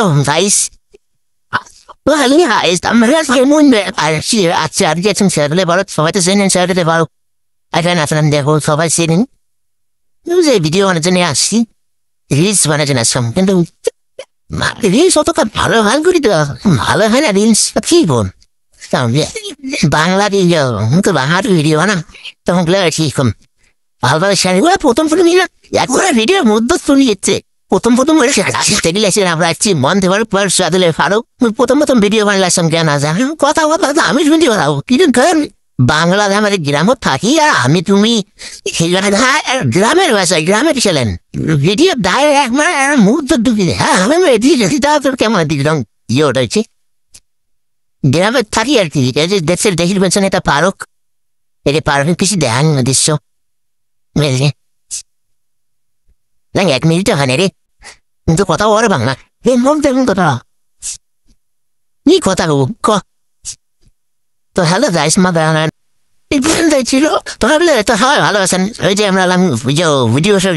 Hello, guys. Well, yeah, I'm really moon at getting settled about for what is in and settled about. I don't have them there whole for sitting. Use a video on the Nasi. It is one of the something to it is sort of a parlor hungry the Mala Hanadins, a keyboard. Sound yet. Bangladesh, the Bahad video, don't glare chicken. Alva shall we put them for me? Yeah, what a video, would the fully it. প্রথম টেলিলেছেন আমরা একটি মন দেওয়ার পর সাদলে ফারো প্রথম video বানাইলাম জ্ঞান আছে কথা আমি শুনতে পারবো কিন্তু বাংলা আমাদের গ্রামে থাকি আর আমি তুমি গ্রামের ভাষায় গ্রামের ছিলেন ভিডিও দায় একবার মুহূর্ত ঢুকি হ্যাঁ আমি এদিকে তোর কেমন দিলাম ইয়ে ওটা হচ্ছে গ্রামে থাকি আর কি দেশের দেখির পেছনে এটা পারক এটা পারকের কিছু দেখান দৃশ্য বুঝলি না 1 মিনিট হয় রে কিন্তু কথা বলে বাংলা এই মন দেখুন কথা নি কথা তো হ্যালো গাইস মা বাংলা ছিল তো ভাবলে তো হয় ভালো আছেন ওই যে আমরা ভিডিও সব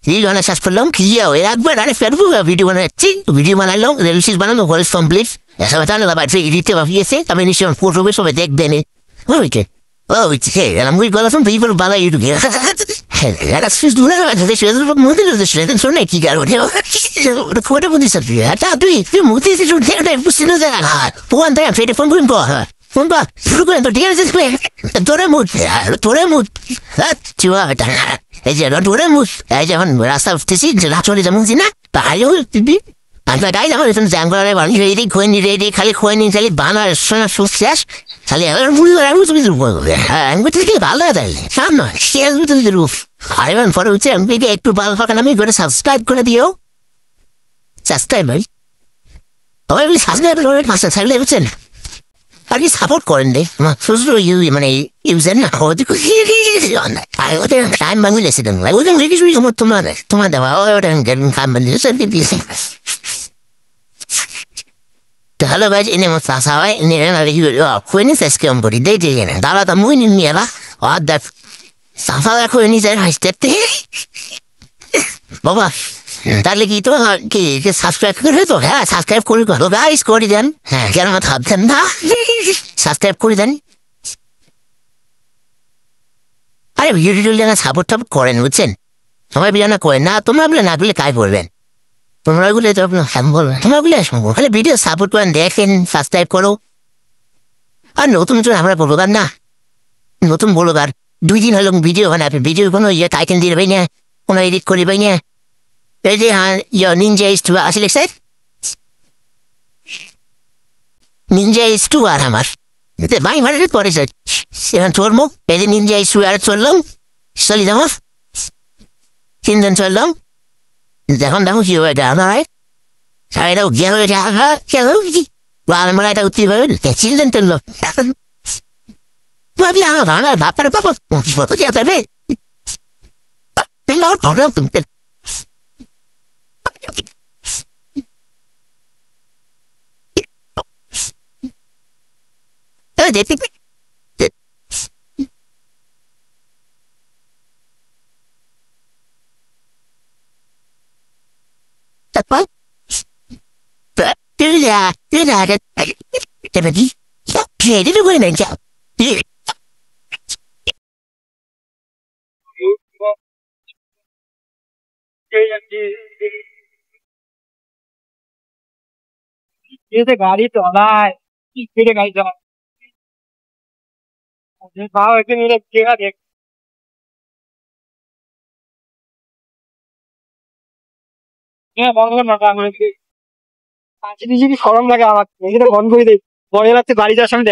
ভিডিও বানা শেষ করলাম কি একবার আরে ফেসবুক ভিডিও বানাচ্ছি ভিডিও বানালাম রিলস বানানো হল কমপ্লিট এসব তাহলে আবার এডিটে বানিয়েছে আমি নিশ্চয় ফটো সবাই দেখবেন ওইকে ওইকে আমি বললাম people bala YouTube era sfidura adesso devo modello adesso non è chi caro da fuori con di sapere da tu muti si non è possibile da può andare a fare un po' un po' quello di adesso toremo ci va e già non toremo e già non la sta stessi la sono da musica taglio Anche dai, non sono sempre vanno vedi quindi cali quindi cali bana sono successo. Sali allora anche ti parla dai. Sanno, share with the roof. I want for it and big to bal for an amigo to subscribe con dio. Subscribe. Oh, we has never learned master television. Are you support corny? So you money use an how to on that. I would time by listening. I wouldn't really reason what tomorrow and getting companies and Hello, guys. In the Masai, in the end, Queen is a scambody. They did it. Dalata Moon in Mira, or that Safara Queen is I stepped here. Baba, Daligito, subscribe to her, subscribe to guys, go then. Cannot have them now. Subscribe to them. I have usually a support of Korean would send. So I be on a coin now to my black I will win. তোমরা গুলো তো সম্ভব তোমরা গুলো সম্ভব খালি video support করেন দেখেন সাবস্ক্রাইব করো আর নতুন আমরা বলবো না নতুন বলবো আর 2 দিন হলো ভিডিও বানাবে ভিডিও কোনো টাইটেল দিয়ে দেবে না কোনো এডিট করে দেবে না এই যে নিনজা ইজ টু আসলে স্যার নিনজা ইজ টু আর আমার এতে ভাই ভালো করে স্যার সেখান চলবো এই যে নিনজা ইজ টু আর চললাম চলি যাবো চিন্তা চললাম দেখুন দেখুন কি হয়ে যায় নয় সাড়ে দাও গিয়ে হয়ে যায় আমার এটা উঠতে পারবে চিনলেন তো লোক ভাবি আমার বাপার বাবা কত যেতে হবে তুমি দেখতে What? Do that. Timothy. Yeah, did a women job. ये गाड़ी तो हला है फिर गाड़ी चला भाव है कि मेरे केगा देख হ্যাঁ বন্ধ কর না আমি 5 জিবি খরম লাগে আমার এটা বন্ধ করে দেই পরে রাতে বাড়ি যাওয়ার সময়